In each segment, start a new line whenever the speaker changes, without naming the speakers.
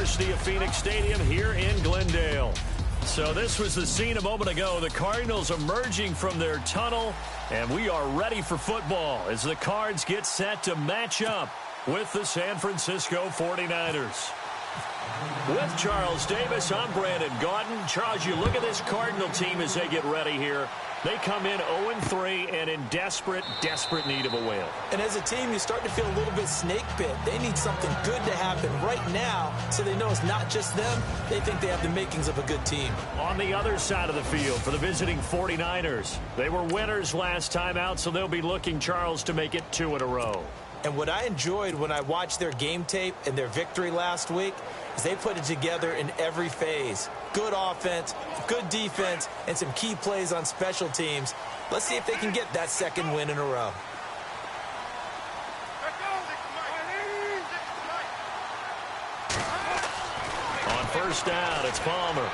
University of Phoenix Stadium here in Glendale. So this was the scene a moment ago. The Cardinals emerging from their tunnel, and we are ready for football as the Cards get set to match up with the San Francisco 49ers. With Charles Davis, I'm Brandon Gaudin. Charles, you look at this Cardinal team as they get ready here. They come in 0-3 and in desperate need of a win.
And as a team, you start to feel a little bit snake bit. They need something good to happen right now so they know it's not just them. They think they have the makings of a good team.
On the other side of the field for the visiting 49ers, they were winners last time out, so they'll be looking, Charles, to make it 2 in a row.
And what I enjoyed when I watched their game tape and their victory last week is they put it together in every phase. Good offense, good defense, and some key plays on special teams. Let's see if they can get that second win in a row.
On first down, it's Palmer.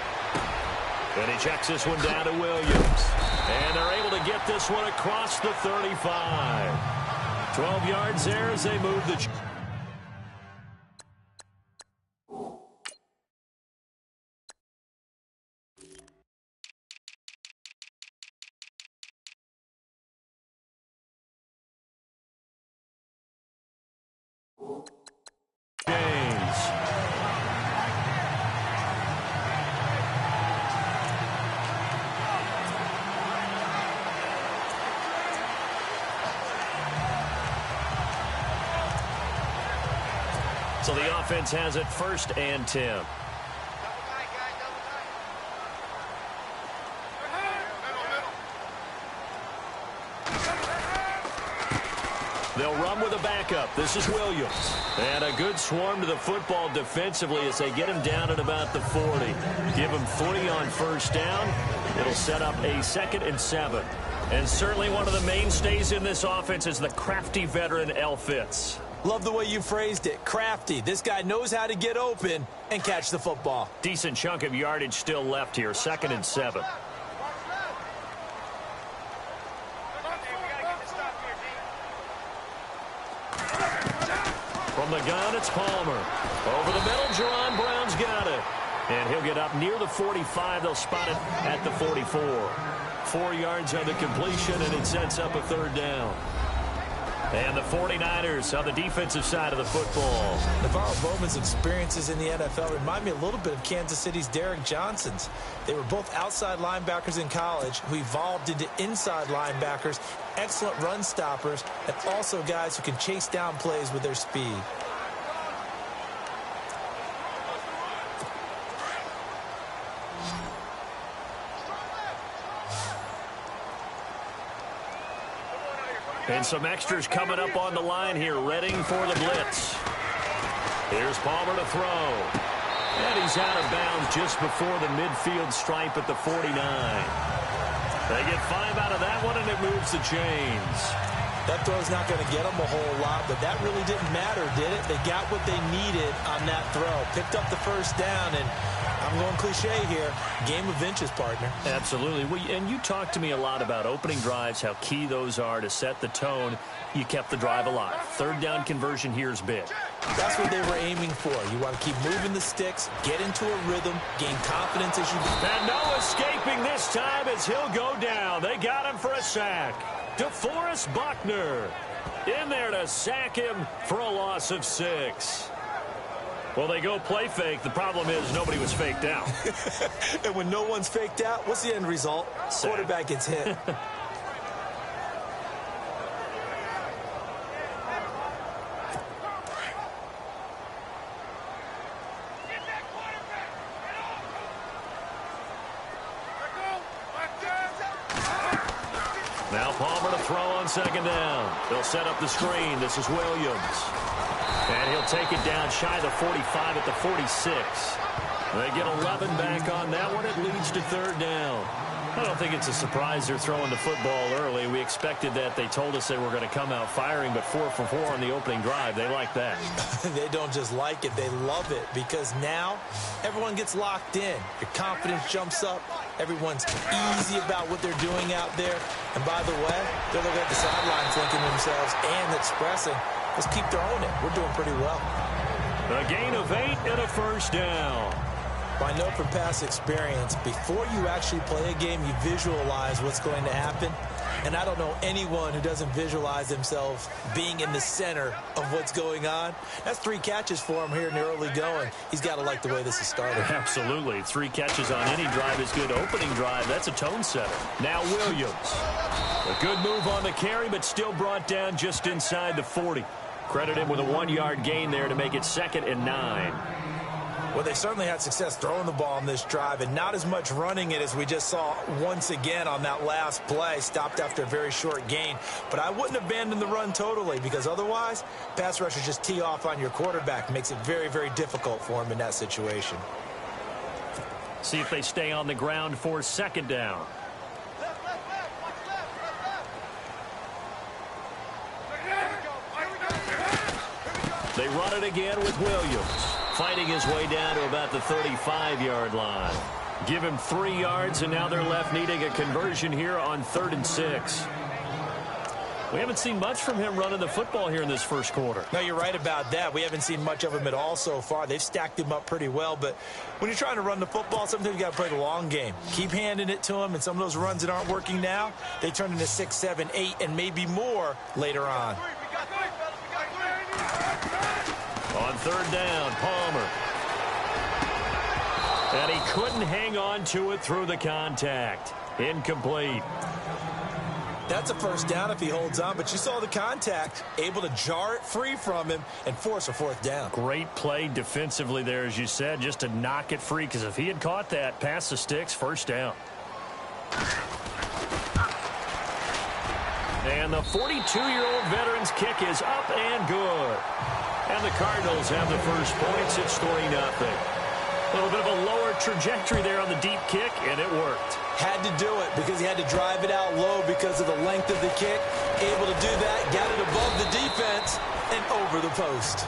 And he checks this one down to Williams. And they're able to get this one across the 35. 12 yards there as they move the... So the offense has it 1st and 10. They'll run with a backup. This is Williams. And a good swarm to the football defensively as they get him down at about the 40. Give him 3 on first down. It'll set up a 2nd and 7. And certainly one of the mainstays in this offense is the crafty veteran L. Fitz.
Love the way you phrased it. Crafty. This guy knows how to get open and catch the football.
Decent chunk of yardage still left here. 2nd and 7. From the gun, it's Palmer. Over the middle, Jerron Brown's got it. And he'll get up near the 45. They'll spot it at the 44. 4 yards on the completion, and it sets up a 3rd down. And the 49ers on the defensive side of the football.
Navarro Bowman's experiences in the NFL remind me a little bit of Kansas City's Derrick Johnson's. They were both outside linebackers in college who evolved into inside linebackers, excellent run stoppers, and also guys who can chase down plays with their speed.
And some extras coming up on the line here, readying for the blitz. Here's Palmer to throw. And he's out of bounds just before the midfield stripe at the 49. They get 5 out of that one, and it moves the chains.
That throw's not going to get them a whole lot, but that really didn't matter, did it? They got what they needed on that throw. Picked up the first down, and I'm going cliche here. Game of inches, partner.
Absolutely. And you talked to me a lot about opening drives, how key those are to set the tone. You kept the drive alive. 3rd down conversion here is big.
That's what they were aiming for. You want to keep moving the sticks, get into a rhythm, gain confidence as you go.
And no escaping this time as he'll go down. They got him for a sack. DeForest Buckner in there to sack him for a loss of 6. Well, they go play fake. The problem is nobody was faked out.
And when no one's faked out, what's the end result?
Sack.
Quarterback gets hit.
Now Palmer to throw on 2nd down. They'll set up the screen. This is Williams. And he'll take it down shy of the 45 at the 46. They get 11 back on that one. It leads to 3rd down. I don't think it's a surprise they're throwing the football early. We expected that. They told us they were going to come out firing, but 4 for 4 on the opening drive. They like that.
They don't just like it. They love it because now everyone gets locked in. Your confidence jumps up. Everyone's easy about what they're doing out there. And by the way, they're looking at the sideline thinking to themselves and expressing, let's keep throwing it. We're doing pretty well.
A gain of 8 and a first down.
I know from past experience, before you actually play a game, you visualize what's going to happen. And I don't know anyone who doesn't visualize themselves being in the center of what's going on. That's 3 catches for him here in the early going. He's got to like the way this is started.
Absolutely. 3 catches on any drive is good. Opening drive, that's a tone setter. Now Williams. A good move on the carry, but still brought down just inside the 40. Credit him with a 1-yard gain there to make it 2nd and 9.
Well, they certainly had success throwing the ball on this drive and not as much running it as we just saw once again on that last play. Stopped after a very short gain. But I wouldn't abandon the run totally because otherwise, pass rushers just tee off on your quarterback. Makes it very, very difficult for him in that situation.
See if they stay on the ground for 2nd down. They run it again with Williams. Fighting his way down to about the 35-yard line. Give him 3 yards, and now they're left needing a conversion here on 3rd and 6. We haven't seen much from him running the football here in this first quarter.
No, you're right about that. We haven't seen much of him at all so far. They've stacked him up pretty well, but when you're trying to run the football, sometimes you got to play the long game. Keep handing it to him, and some of those runs that aren't working now, they turn into 6, 7, 8, and maybe more later on.
On 3rd down, Palmer. And he couldn't hang on to it through the contact. Incomplete.
That's a first down if he holds on, but you saw the contact, able to jar it free from him and force a 4th down.
Great play defensively there, as you said, just to knock it free, because if he had caught that, past the sticks, 1st down. And the 42-year-old veteran's kick is up and good. And the Cardinals have the first points. It's 3-0. A little bit of a lower trajectory there on the deep kick, and it worked.
Had to do it because he had to drive it out low because of the length of the kick. Able to do that, got it above the defense and over the post.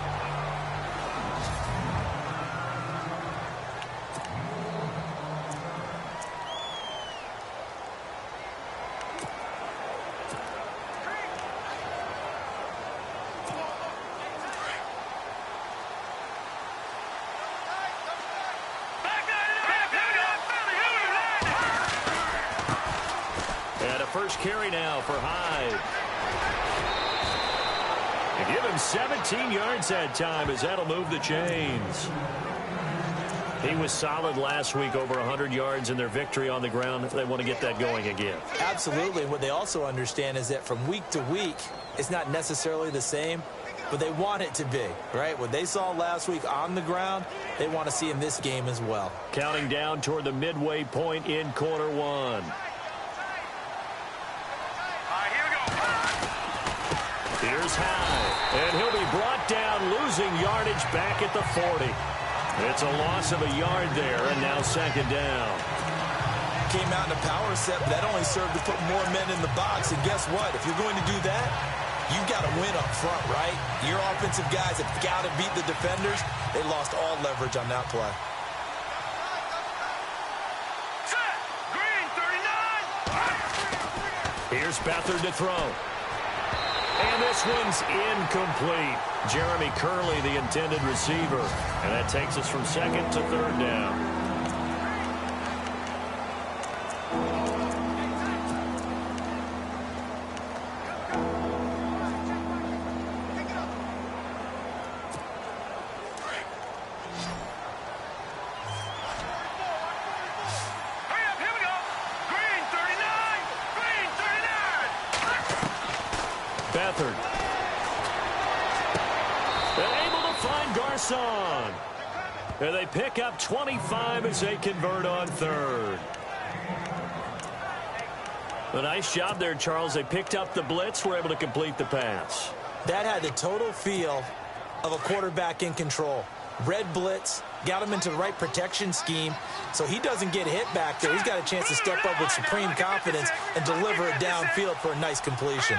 First carry now for Hyde. They give him 17 yards that time as that'll move the chains. He was solid last week, over 100 yards in their victory on the ground. They want to get that going again.
Absolutely. What they also understand is that from week to week, it's not necessarily the same, but they want it to be, right? What they saw last week on the ground, they want to see in this game as well.
Counting down toward the midway point in quarter 1. Here's Hyde, and he'll be brought down, losing yardage back at the 40. It's a loss of a yard there, and now 2nd down.
Came out in a power set, but that only served to put more men in the box. And guess what? If you're going to do that, you've got to win up front, right? Your offensive guys have got to beat the defenders. They lost all leverage on that play.
Here's Beathard to throw. And this one's incomplete. Jeremy Curley, the intended receiver. And that takes us from 2nd to 3rd down. Beathard. They're able to find Garcon. And they pick up 25 as they convert on 3rd. A nice job there, Charles. They picked up the blitz, were able to complete the pass.
That had the total feel of a quarterback in control. Red blitz, got him into the right protection scheme, so he doesn't get hit back there. He's got a chance to step up with supreme confidence and deliver it downfield for a nice completion.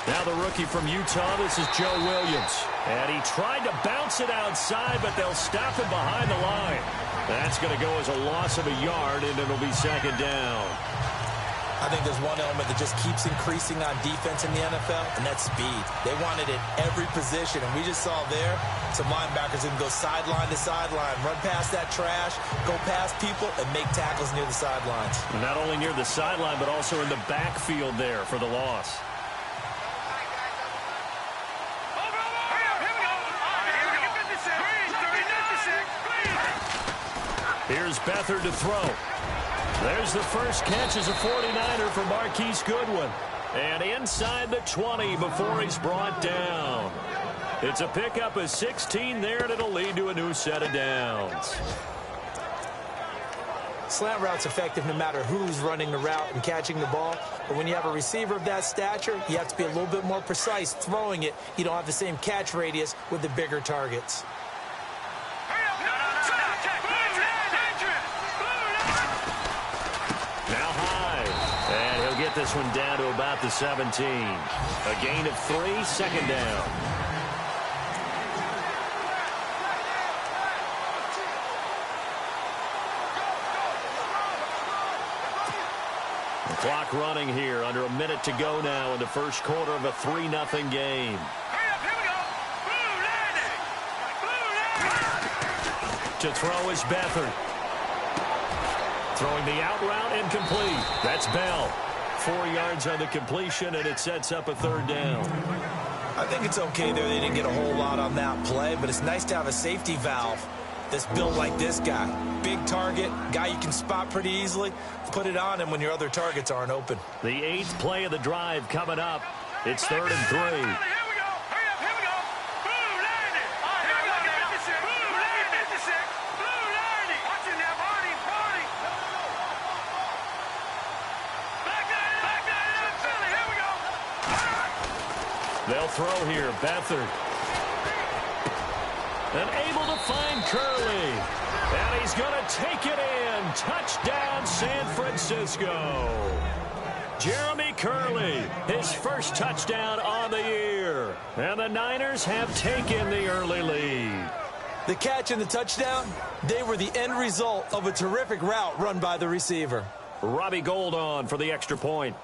Now the rookie from Utah, this is Joe Williams. And he tried to bounce it outside, but they'll stop him behind the line. That's going to go as a loss of a yard, and it'll be 2nd down.
I think there's one element that just keeps increasing on defense in the NFL, and that's speed. They want it at every position, and we just saw there some linebackers that can go sideline to sideline, run past that trash, go past people, and make tackles near the sidelines.
Not only near the sideline, but also in the backfield there for the loss. Here's Beathard to throw. There's the first catch as a 49er for Marquise Goodwin. And inside the 20 before he's brought down. It's a pickup of 16 there, and it'll lead to a new set of downs.
Slant route's effective no matter who's running the route and catching the ball. But when you have a receiver of that stature, you have to be a little bit more precise throwing it. You don't have the same catch radius with the bigger targets.
This one down to about the 17. A gain of 3, second down. The clock running here, under a minute to go now in the first quarter of a 3-0 game. To throw is Beathard. Throwing the out route incomplete. That's Bell. 4 yards on the completion, and it sets up a third down.
I think it's okay there. They didn't get a whole lot on that play, but it's nice to have a safety valve that's built like this guy. Big target, guy you can spot pretty easily. Put it on him when your other targets aren't open.
The 8th play of the drive coming up. It's 3rd and 3. They'll throw here, Beathard. And able to find Curley. And he's going to take it in. Touchdown, San Francisco. Jeremy Curley, his first touchdown on the year. And the Niners have taken the early lead.
The catch and the touchdown, they were the end result of a terrific route run by the receiver.
Robbie Gould on for the extra point.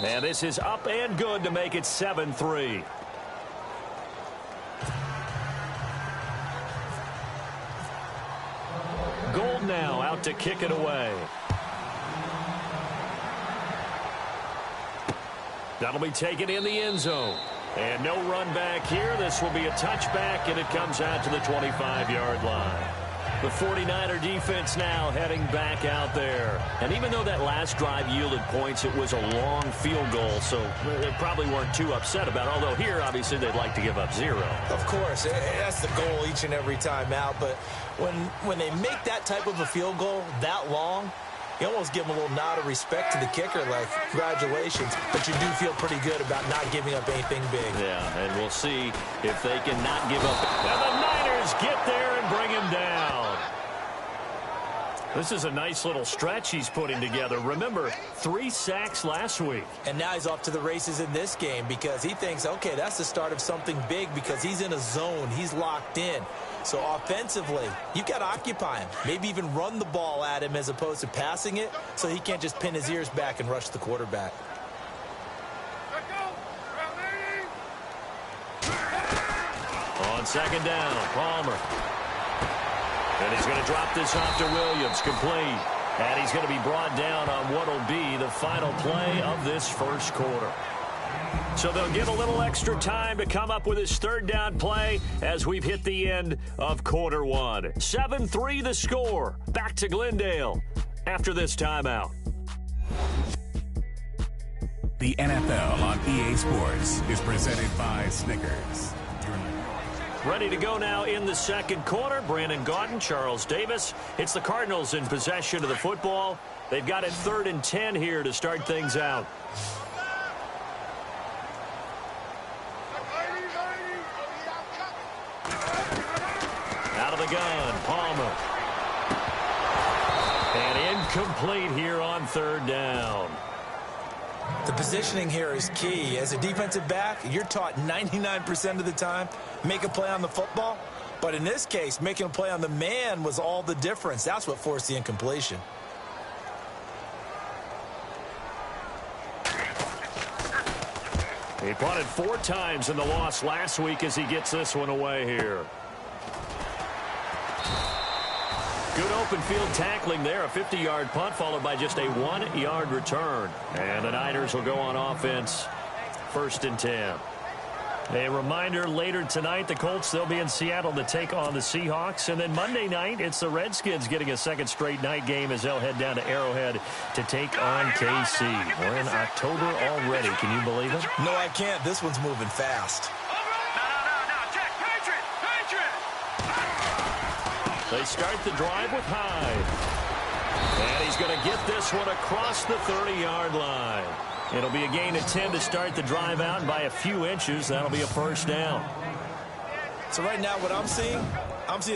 And this is up and good to make it 7-3. Gould now out to kick it away. That'll be taken in the end zone. And no run back here. This will be a touchback, and it comes out to the 25-yard line. The 49er defense now heading back out there. And even though that last drive yielded points, it was a long field goal, so they probably weren't too upset about it. Although here, obviously, they'd like to give up 0.
Of course, that's the goal each and every time out. But when they make that type of a field goal that long, you almost give them a little nod of respect to the kicker, like, congratulations. But you do feel pretty good about not giving up anything big.
Yeah, and we'll see if they can not give up. And the Niners get there and bring him down. This is a nice little stretch he's putting together. Remember, 3 sacks last week.
And now he's off to the races in this game because he thinks, okay, that's the start of something big because he's in a zone. He's locked in. So offensively, you've got to occupy him. Maybe even run the ball at him as opposed to passing it so he can't just pin his ears back and rush the quarterback.
On second down, Palmer. And he's going to drop this off to Williams, complete. And he's going to be brought down on what will be the final play of this first quarter. So they'll get a little extra time to come up with his third down play as we've hit the end of quarter 1. 7-3 the score. Back to Glendale after this timeout.
The NFL on EA Sports is presented by Snickers.
Ready to go now in the second quarter. Brandon Gaudin, Charles Davis. It's the Cardinals in possession of the football. They've got it 3rd and 10 here to start things out. Out of the gun, Palmer. And incomplete here on 3rd down.
The positioning here is key. As a defensive back, you're taught 99% of the time, make a play on the football, But in this case, making a play on the man was all the difference. That's what forced the incompletion.
He punted 4 times in the loss last week as he gets this one away here. Good open field tackling there. A 50-yard punt followed by just a 1-yard return. And the Niners will go on offense. 1st and 10. A reminder, later tonight, the Colts, they'll be in Seattle to take on the Seahawks. And then Monday night, it's the Redskins getting a second straight night game as they'll head down to Arrowhead to take on KC. We're in October already. Can you believe it?
No, I can't. This one's moving fast.
No. Check. Patriot.
They start the drive with Hyde. And he's going to get this one across the 30-yard line. It'll be a gain of 10 to start the drive out, and by a few inches, that'll be a 1st down.
So right now what I'm seeing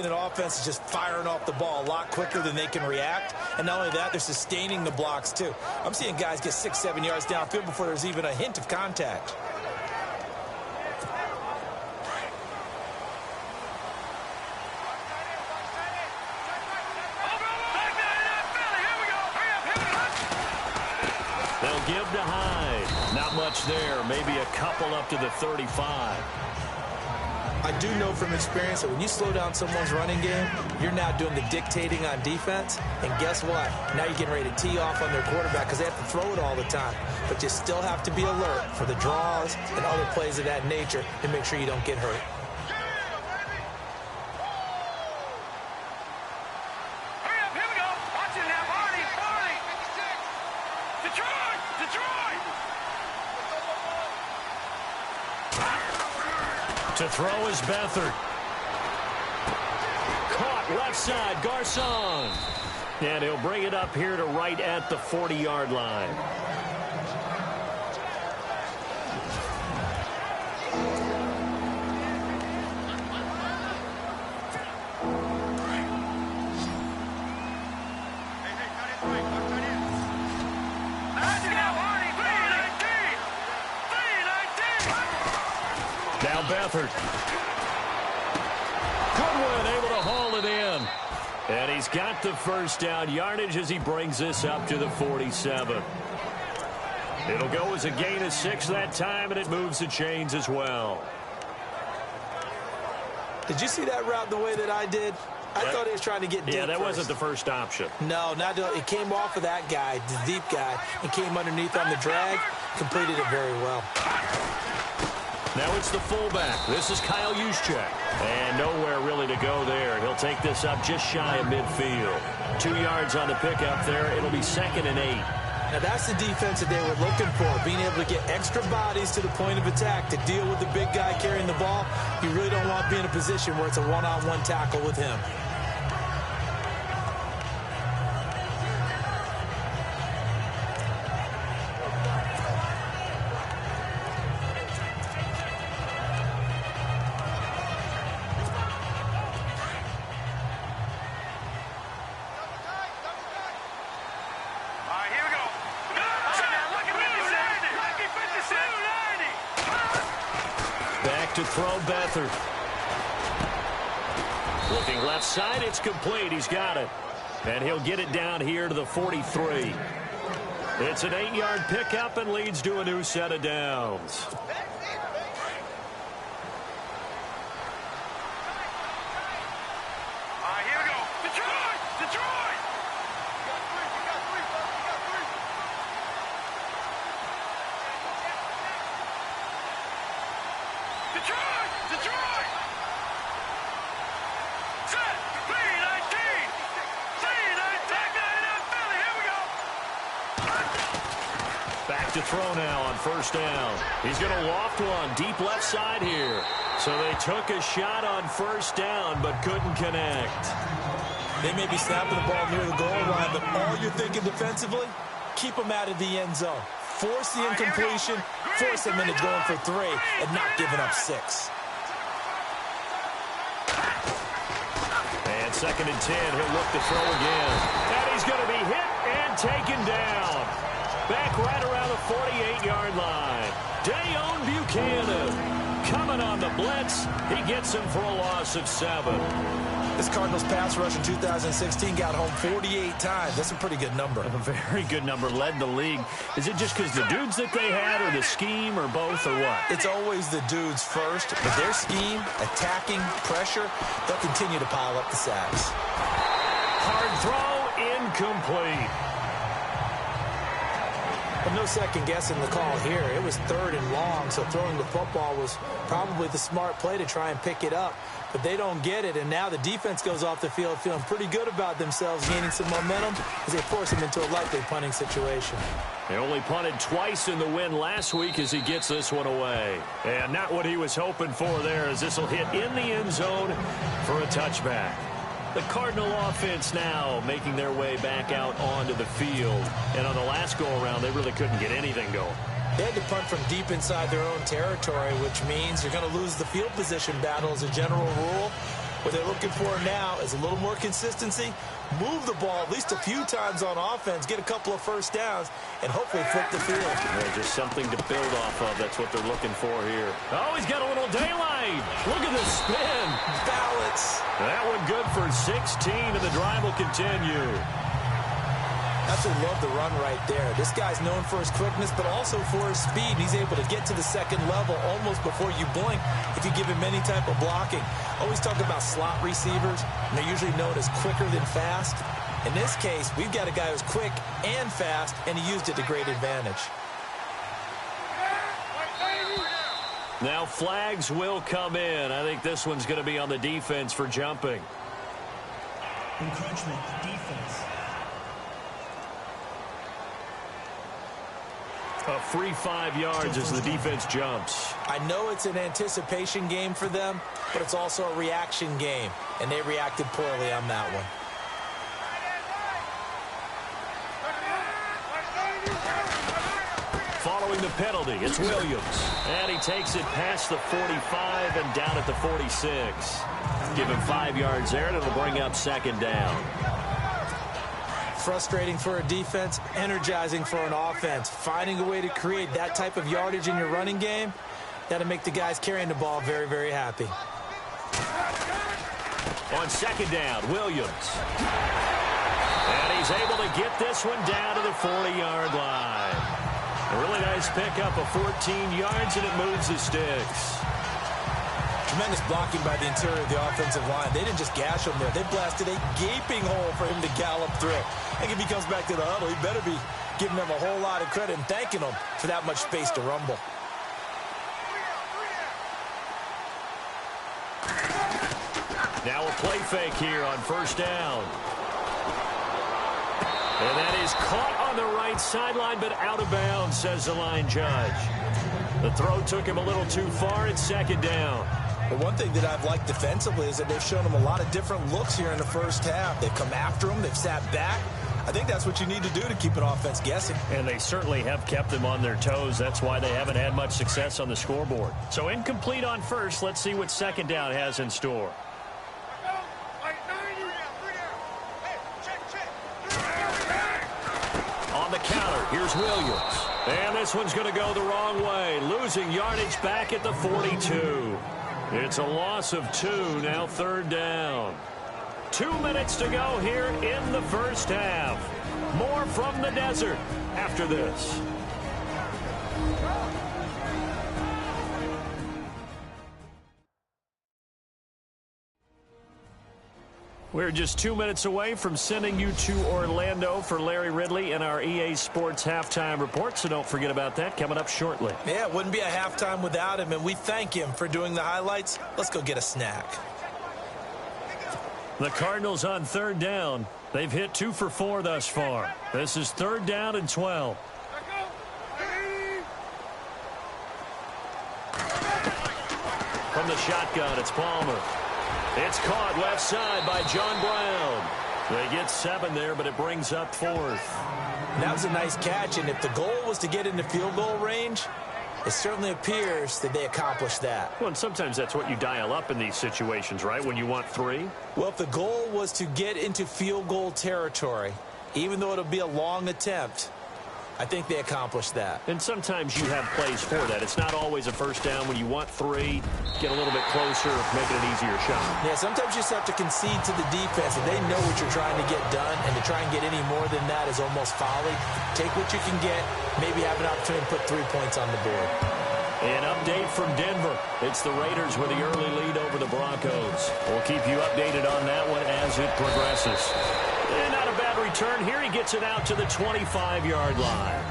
an offense is just firing off the ball a lot quicker than they can react. And not only that, they're sustaining the blocks too. I'm seeing guys get 6-7 yards downfield before there's even a hint of contact.
They'll give to Hyde. Not much there. Maybe a couple up to the 35.
I do know from experience that when you slow down someone's running game, you're now doing the dictating on defense. And guess what? Now you're getting ready to tee off on their quarterback because they have to throw it all the time. But you still have to be alert for the draws and other plays of that nature and make sure you don't get hurt.
To throw is Beathard. Caught left side, Garcon. And he'll bring it up here to right at the 40-yard line. Now Beathard. Goodwin able to haul it in. And he's got the 1st down yardage as he brings this up to the 47. It'll go as a gain of 6 that time, and it moves the chains as well.
Did you see that route the way that I did? I thought he was trying to get deep.
Yeah, that
first.
wasn't the first option.
No, it came off of that guy, the deep guy, and came underneath on the drag. Completed it very well.
Now it's the fullback. This is Kyle Juszczyk. And nowhere really to go there. He'll take this up just shy of midfield. 2 yards on the pickup there. It'll be 2nd and 8.
Now that's the defense that they were looking for, being able to get extra bodies to the point of attack to deal with the big guy carrying the ball. You really don't want to be in a position where it's a one-on-one tackle with him.
To throw Beathard. Looking left side, it's complete. He's got it. And he'll get it down here to the 43. It's an 8-yard pickup and leads to a new set of downs.
Here we go. Detroit! Detroit! Set! 3-19! 3-19! Philly, here we go!
Back to throw now on 1st down. He's going to loft one deep left side here. So they took a shot on 1st down but couldn't connect.
They may be snapping the ball near the goal line, but all you're thinking defensively, keep them out of the end zone. Force the incompletion, force them into going for 3 and not giving up 6.
And 2nd and 10, he'll look to throw again. And he's going to be hit and taken down. Back right around the 48-yard line. Dayon Buchanan coming on the blitz. He gets him for a loss of 7.
This Cardinals pass rush in 2016 got home 48 times. That's a pretty good number.
A very good number, led the league. Is it just because the dudes that they had, or the scheme, or both, or what?
It's always the dudes first, but their scheme, attacking, pressure, they'll continue to pile up the sacks.
Hard throw, incomplete.
But no second guessing the call here. It was 3rd and long, so throwing the football was probably the smart play to try and pick it up. But they don't get it, and now the defense goes off the field feeling pretty good about themselves, gaining some momentum as they force them into a likely punting situation.
They only punted twice in the win last week as he gets this one away. And not what he was hoping for there, as this will hit in the end zone for a touchback. The Cardinal offense now making their way back out onto the field. And on the last go-around, they really couldn't get anything going.
They had to punt from deep inside their own territory, which means you're going to lose the field position battle as a general rule. What they're looking for now is a little more consistency, move the ball at least a few times on offense, get a couple of first downs, and hopefully flip the field.
Yeah, just something to build off of. That's what they're looking for here. Oh, he's got a little daylight. Look at this spin.
Balance.
That one good for 16, and the drive will continue.
Absolutely love the run right there. This guy's known for his quickness, but also for his speed. He's able to get to the second level almost before you blink if you give him any type of blocking. Always talk about slot receivers, and they're usually known as quicker than fast. In this case, we've got a guy who's quick and fast, and he used it to great advantage.
Now flags will come in. I think this one's going to be on the defense for jumping.
Encroachment, defense.
A free 5 yards as the defense jumps.
I know it's an anticipation game for them, but it's also a reaction game, and they reacted poorly on that one.
Following the penalty, it's Williams. And he takes it past the 45 and down at the 46. Give him 5 yards there, and it'll bring up 2nd down.
Frustrating for a defense, energizing for an offense. Finding a way to create that type of yardage in your running game, that'll make the guys carrying the ball very, very happy.
On 2nd down, Williams. And he's able to get this one down to the 40-yard line. A really nice pickup of 14 yards, and it moves the sticks.
Tremendous blocking by the interior of the offensive line. They didn't just gash him there. They blasted a gaping hole for him to gallop through. I think if he comes back to the huddle, he better be giving them a whole lot of credit and thanking them for that much space to rumble.
Now a play fake here on 1st down. And that is caught on the right sideline, but out of bounds, says the line judge. The throw took him a little too far. It's 2nd down.
But one thing that I've liked defensively is that they've shown him a lot of different looks here in the first half. They've come after him. They've sat back. I think that's what you need to do to keep an offense guessing.
And they certainly have kept them on their toes. That's why they haven't had much success on the scoreboard. So incomplete on 1st. Let's see what 2nd down has in store. On the counter, here's Williams. And this one's going to go the wrong way. Losing yardage back at the 42. It's a loss of 2, now 3rd down. 2 minutes to go here in the first half. More from the desert after this. We're just 2 minutes away from sending you to Orlando for Larry Ridley and our EA Sports Halftime Report, so don't forget about that coming up shortly.
Yeah, it wouldn't be a halftime without him, and we thank him for doing the highlights. Let's go get a snack.
The Cardinals on 3rd down. They've hit 2 for 4 thus far. This is 3rd down and 12. From the shotgun, it's Palmer. It's caught left side by John Brown. They get 7 there, but it brings up 4th.
That was a nice catch, and if the goal was to get into field goal range, it certainly appears that they accomplished that.
Well, and sometimes that's what you dial up in these situations, right, when you want 3?
Well, if the goal was to get into field goal territory, even though it'll be a long attempt, I think they accomplished that.
And sometimes you have plays for that. It's not always a first down. When you want 3, get a little bit closer, make it an easier shot.
Yeah, sometimes you just have to concede to the defense, and they know what you're trying to get done, and to try and get any more than that is almost folly. Take what you can get, maybe have an opportunity to put 3 points on the board.
An update from Denver. It's the Raiders with the early lead over the Broncos. We'll keep you updated on that one as it progresses. And not a bad return. Here he gets it out to the 25-yard line.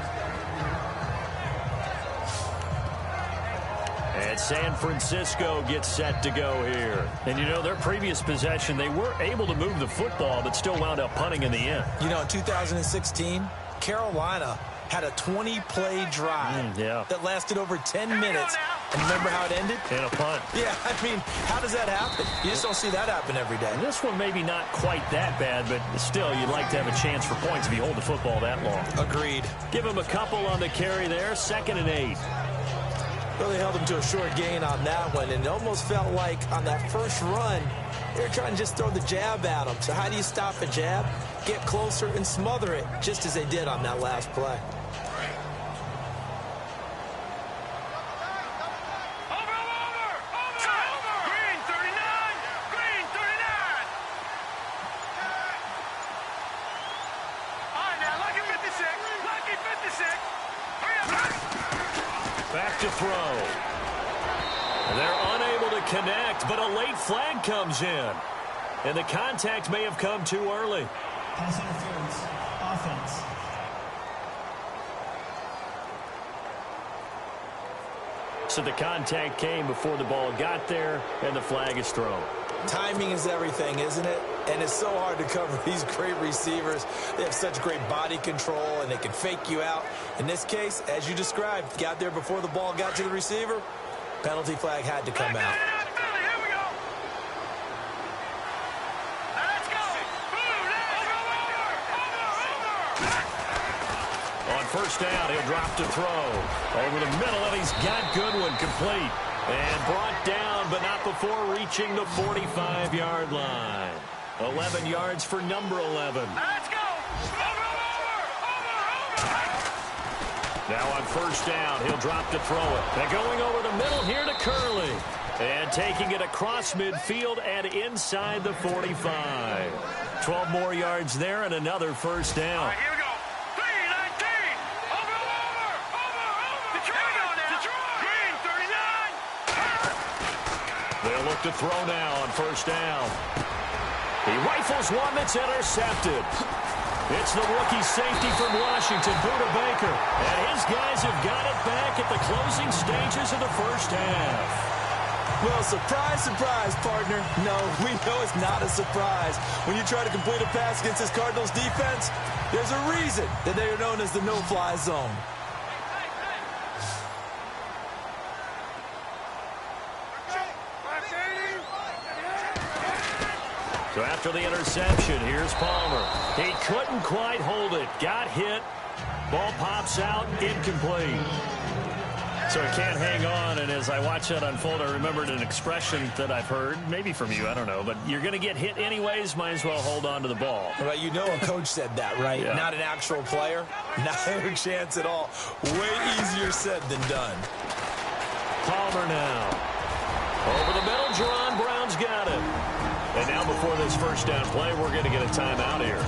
And San Francisco gets set to go here. And, you know, their previous possession, they were able to move the football, but still wound up punting in the end.
You know, in 2016, Carolina had a 20-play drive that lasted over 10 minutes. And remember how it ended?
In a punt.
Yeah, I mean, how does that happen? You just don't see that happen every day.
And this one maybe not quite that bad, but still, you'd like to have a chance for points if you hold the football that long.
Agreed.
Give him a couple on the carry there, 2nd and 8.
Really held him to a short gain on that one, and it almost felt like on that first run, they were trying to just throw the jab at him. So how do you stop a jab? Get closer and smother it, just as they did on that last play.
Back to throw. They're unable to connect, but a late flag comes in. And the contact may have come too early.
Pass interference. Offense.
So the contact came before the ball got there, and the flag is thrown.
Timing is everything, isn't it? And it's so hard to cover these great receivers. They have such great body control, and they can fake you out. In this case, as you described, got there before the ball got to the receiver. Penalty flag had to come out.
On first down, he'll drop to throw. Over the middle, and he's got Goodwin complete. And brought down, but not before reaching the 45-yard line. 11 yards for number 11.
Let's go!
Now on first down, he'll drop to throw it. And going over the middle here to Curley. And taking it across midfield and inside the 45. 12 more yards there and another first down.
All right, here we go. 3-19. Over. Detroit. Green, 39.
They'll look to throw now on first down. He rifles one that's intercepted. It's the rookie safety from Washington, Buda Baker. And his guys have got it back at the closing stages of the first half.
Well, surprise, surprise, partner. No, we know it's not a surprise. When you try to complete a pass against this Cardinals defense, there's a reason that they are known as the no-fly zone.
So after the interception, here's Palmer. He couldn't quite hold it. Got hit. Ball pops out. Incomplete. So he can't hang on, and as I watch that unfold, I remembered an expression that I've heard, maybe from you, I don't know, but you're going to get hit anyways, might as well hold on to the ball.
Well, you know a coach said that, right?
Yeah.
Not an actual player. Not a chance at all. Way easier said than done.
Palmer now. Over the middle, Jerron Brown's got it. And now before this first down play, we're going to get a timeout here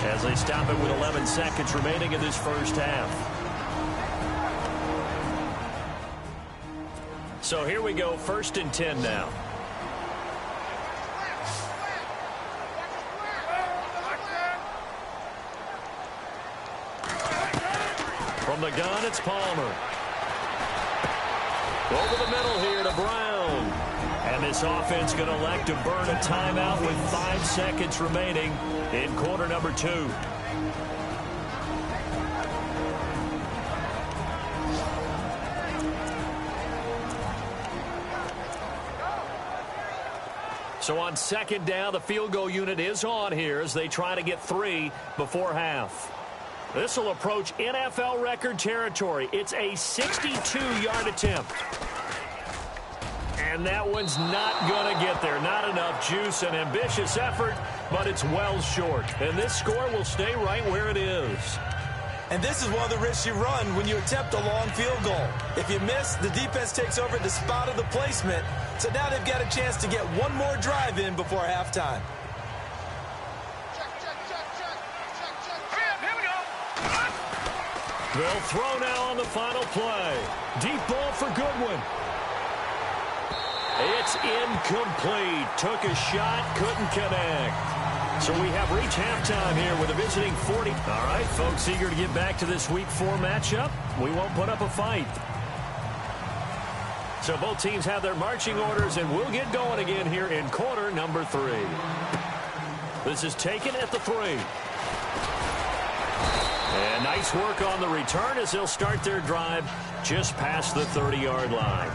as they stop it with 11 seconds remaining in this first half. So here we go, 1st and 10 now. From the gun, it's Palmer. Over the middle here to Brown. And this offense going to elect to burn a timeout with 5 seconds remaining in quarter number 2. So on second down, the field goal unit is on here as they try to get 3 before half. This will approach NFL record territory. It's a 62-yard attempt. And that one's not going to get there. Not enough juice. An ambitious effort, but it's well short. And this score will stay right where it is.
And this is one of the risks you run when you attempt a long field goal. If you miss, the defense takes over the spot of the placement. So now they've got a chance to get one more drive in before halftime.
They'll throw now on the final play. Deep ball for Goodwin. It's incomplete. Took a shot, couldn't connect. So we have reached halftime here with a visiting 40. All right, folks, eager to get back to this Week 4 matchup. We won't put up a fight. So both teams have their marching orders, and we'll get going again here in quarter number 3. This is taken at the 3. And nice work on the return as they'll start their drive just past the 30-yard line.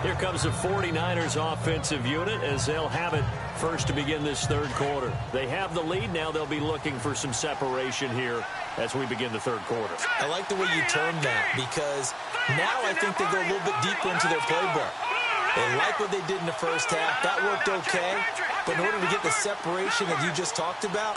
Here comes the 49ers offensive unit as they'll have it first to begin this third quarter. They have the lead. Now they'll be looking for some separation here as we begin the third quarter.
I like the way you termed that because now I think they go a little bit deeper into their playbook. They like what they did in the first half. That worked okay. But in order to get the separation that you just talked about,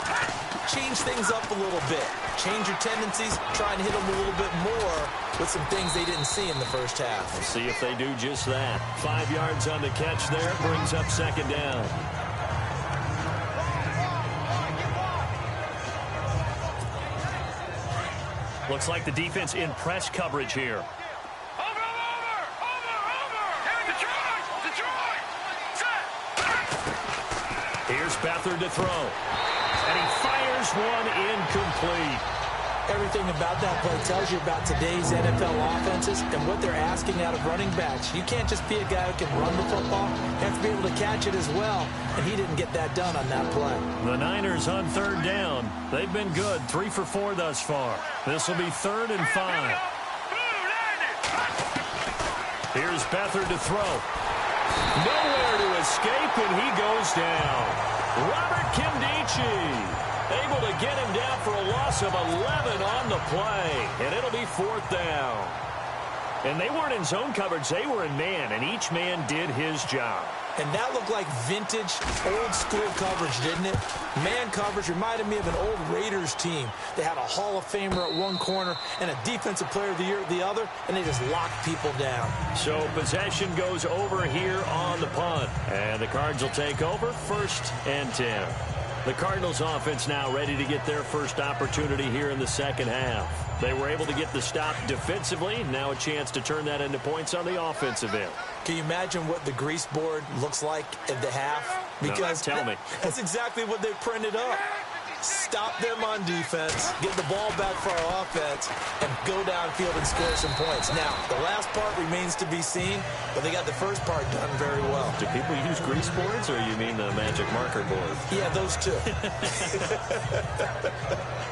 change things up a little bit. Change your tendencies. Try and hit them a little bit more with some things they didn't see in the first half.
We'll see if they do just that. 5 yards on the catch there. Brings up second down. Looks like the defense in press coverage here. Here's Beathard to throw. And he fires one incomplete.
Everything about that play tells you about today's NFL offenses and what they're asking out of running backs. You can't just be a guy who can run the football. You have to be able to catch it as well. And he didn't get that done on that play.
The Niners on third down. They've been good. 3 for 4 thus far. This will be 3rd and 5. Here's Beathard to throw. Nowhere to escape, and he goes down. Robert Kimdichie able to get him down for a loss of 11 on the play, and it'll be 4th down. And they weren't in zone coverage. They were in man, and each man did his job.
And that looked like vintage, old-school coverage, didn't it? Man coverage reminded me of an old Raiders team. They had a Hall of Famer at one corner and a Defensive Player of the Year at the other, and they just locked people down.
So possession goes over here on the punt, and the Cards will take over 1st and 10. The Cardinals offense now ready to get their first opportunity here in the second half. They were able to get the stop defensively. Now a chance to turn that into points on the offensive end.
Can you imagine what the grease board looks like at the half? Because
no, tell me.
That's exactly what they printed up. Stop them on defense, get the ball back for our offense, and go downfield and score some points. Now, the last part remains to be seen, but they got the first part done very well.
Do people use grease boards, or you mean the magic marker board?
Yeah, those two.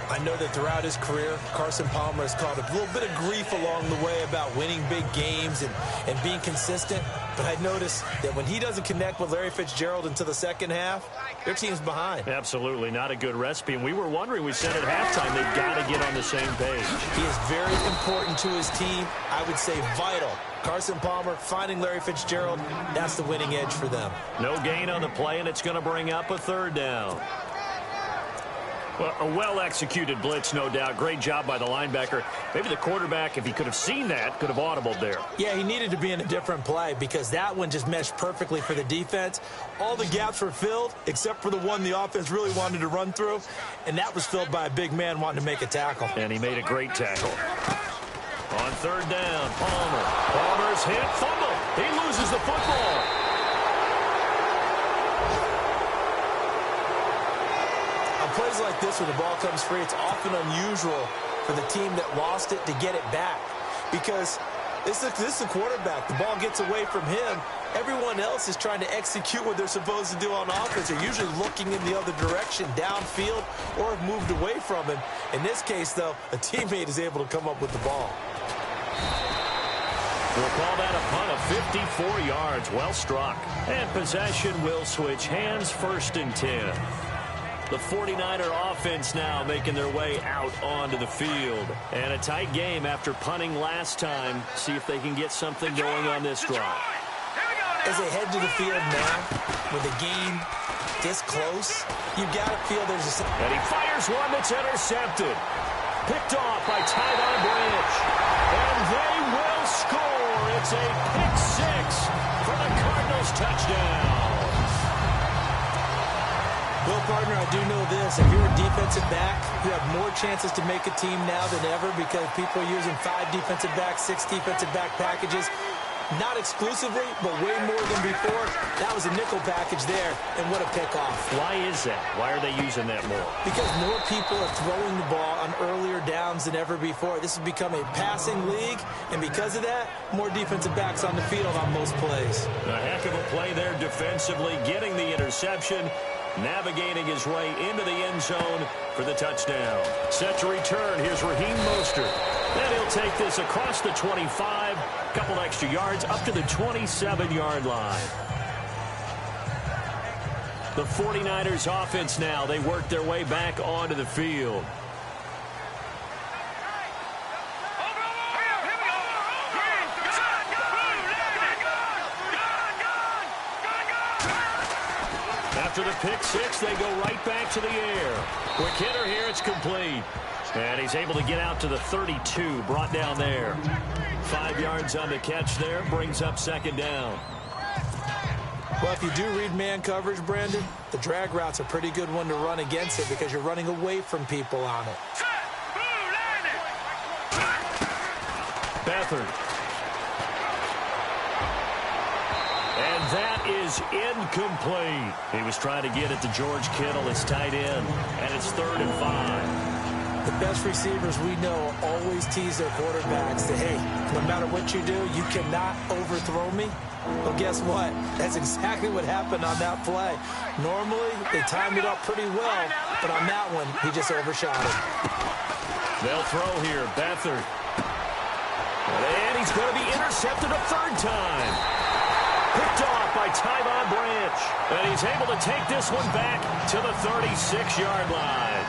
I know that throughout his career, Carson Palmer has caught a little bit of grief along the way about winning big games and being consistent. But I noticed that when he doesn't connect with Larry Fitzgerald until the second half, their team's behind.
Absolutely not a good recipe. And we were wondering, we said at halftime, they've got to get on the same page.
He is very important to his team. I would say vital. Carson Palmer finding Larry Fitzgerald, that's the winning edge for them.
No gain on the play, and it's going to bring up a 3rd down. Well, a well-executed blitz, no doubt. Great job by the linebacker. Maybe the quarterback, if he could have seen that, could have audibled there.
Yeah, he needed to be in a different play because that one just meshed perfectly for the defense. All the gaps were filled except for the one the offense really wanted to run through, and that was filled by a big man wanting to make a tackle.
And he made a great tackle. On 3rd down, Palmer. Palmer's hit, fumble. He loses the football.
Plays like this where the ball comes free, it's often unusual for the team that lost it to get it back because this is the quarterback. The ball gets away from him. Everyone else is trying to execute what they're supposed to do on offense. They're usually looking in the other direction, downfield, or have moved away from him. In this case, though, a teammate is able to come up with the ball.
We'll call that a punt of 54 yards. Well struck. And possession will switch hands, 1st and 10. The 49er offense now making their way out onto the field. And a tight game after punting last time. See if they can get something going on this drive.
Here we go
As they head to the field now, with the game this close, you've got to feel there's a...
And he fires one that's intercepted. Picked off by Tyvon Branch. And they will score. It's a pick six for the Cardinals touchdown.
Well, partner, I do know this. If you're a defensive back, you have more chances to make a team now than ever because people are using 5 defensive backs, 6 defensive back packages. Not exclusively, but way more than before. That was a nickel package there, and what a pickoff.
Why is that? Why are they using that more?
Because more people are throwing the ball on earlier downs than ever before. This has become a passing league, and because of that, more defensive backs on the field on most plays.
A heck of a play there defensively, getting the interception, navigating his way into the end zone for the touchdown. Set to return. Here's Raheem Mostert. And he'll take this across the 25, couple extra yards up to the 27-yard line. The 49ers offense now. They work their way back onto the field. After the pick six, they go right back to the air. Quick hitter here, it's complete. And he's able to get out to the 32, brought down there. 5 yards on the catch there, brings up second down.
Well, if you do read man coverage, Brandon, the drag route's a pretty good one to run against it because you're running away from people on it.
Beathard. And that is incomplete. He was trying to get it to George Kittle, his tight end, and it's 3rd and 5.
The best receivers we know always tease their quarterbacks that, hey, no matter what you do, you cannot overthrow me. Well, guess what? That's exactly what happened on that play. Normally, they timed it up pretty well, but on that one, he just overshot it.
They'll throw here, Beathard. And he's going to be intercepted a 3rd time. Picked off by Tyvon Branch. And he's able to take this one back to the 36-yard line.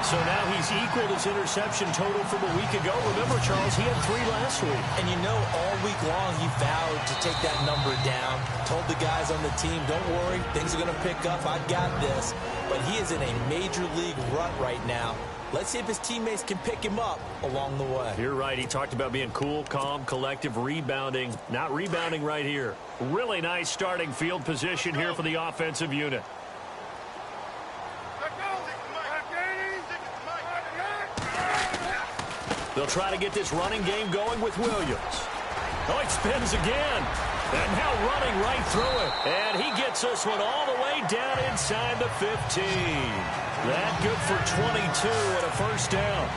So now he's equaled his interception total from a week ago. Remember, Charles, he had 3 last week.
And you know, all week long he vowed to take that number down. Told the guys on the team, don't worry, things are going to pick up. I've got this. But he is in a major league rut right now. Let's see if his teammates can pick him up along the way.
You're right. He talked about being cool, calm, collective, rebounding. Not rebounding right here. Really nice starting field position here for the offensive unit. They'll try to get this running game going with Williams. Oh, he spins again. And now running right through it. And he gets this one all the way down inside the 15. That good for 22 and a first down.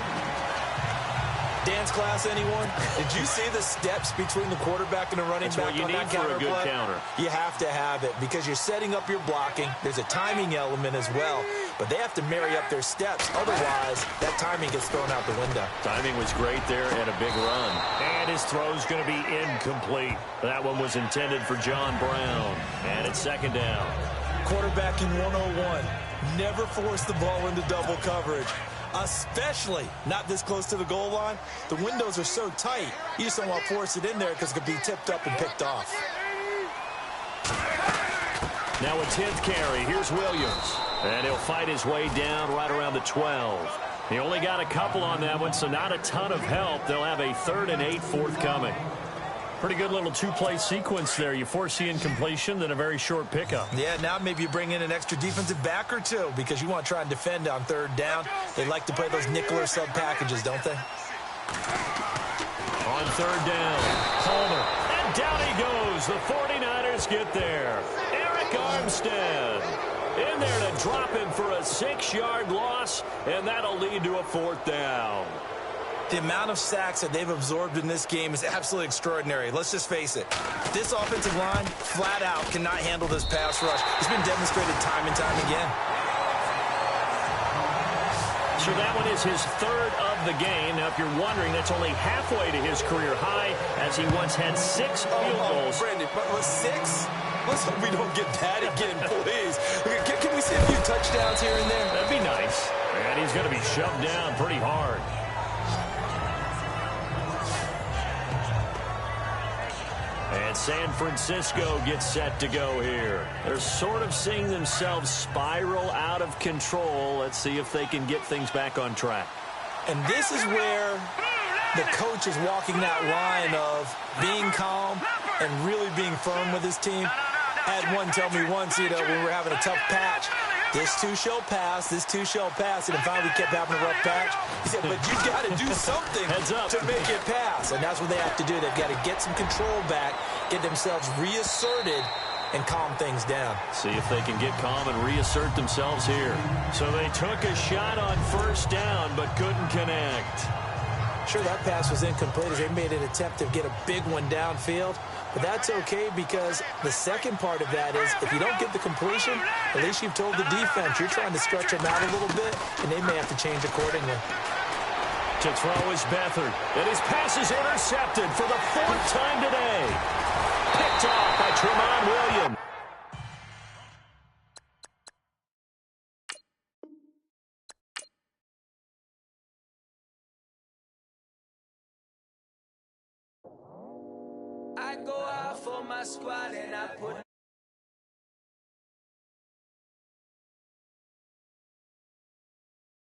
Dance class, anyone? Did you see the steps between the quarterback and the running back on that counter play?
That's what you need for a good counter.
You have to have it because you're setting up your blocking. There's a timing element as well, but they have to marry up their steps. Otherwise, that timing gets thrown out the window.
Timing was great there and a big run. And his throw's going to be incomplete. That one was intended for John Brown. And it's second down.
Quarterbacking 101. Never force the ball into double coverage. Especially not this close to the goal line. The windows are so tight, you just don't want to force it in there because it could be tipped up and picked off.
Now a 10th carry. Here's Williams. And he'll fight his way down right around the 12. He only got a couple on that one, so not a ton of help. They'll have a 3rd and 8 forthcoming. Pretty good little 2-play sequence there. You force the incompletion, then a very short pickup.
Yeah, now maybe you bring in an extra defensive back or two because you want to try and defend on 3rd down. They like to play those nickel or sub packages, don't they?
On 3rd down, Palmer. And down he goes. The 49ers get there. Eric Armstead in there to drop him for a 6-yard loss, and that'll lead to a 4th down.
The amount of sacks that they've absorbed in this game is absolutely extraordinary. Let's just face it. This offensive line, flat out, cannot handle this pass rush. It's been demonstrated time and time again.
So that one is his 3rd of the game. Now, if you're wondering, that's only halfway to his career high, as he once had 6 field goals.
Brandon, but was 6? Let's hope we don't get that again, please. Can we see a few touchdowns here and there?
That'd be nice. And he's going to be shoved down pretty hard. And San Francisco gets set to go here. They're sort of seeing themselves spiral out of control. Let's see if they can get things back on track.
And this is where the coach is walking that line of being calm and really being firm with his team. I had one tell me once, when we were having a tough patch, this too shall pass, this too shall pass. And finally we kept having a rough patch. He said, but you've got to do something to make it pass. And that's what they have to do. They've got to get some control back, get themselves reasserted, and calm things down.
See if they can get calm and reassert themselves here. So they took a shot on first down, but couldn't connect.
Sure, that pass was incomplete as they made an attempt to get a big one downfield. But that's okay because the second part of that is if you don't get the completion, at least you've told the defense you're trying to stretch them out a little bit, and they may have to change accordingly.
To throw is Beathard, and his pass is intercepted for the fourth time today. Picked off by Tremont Williams.
I go out for my squad and I put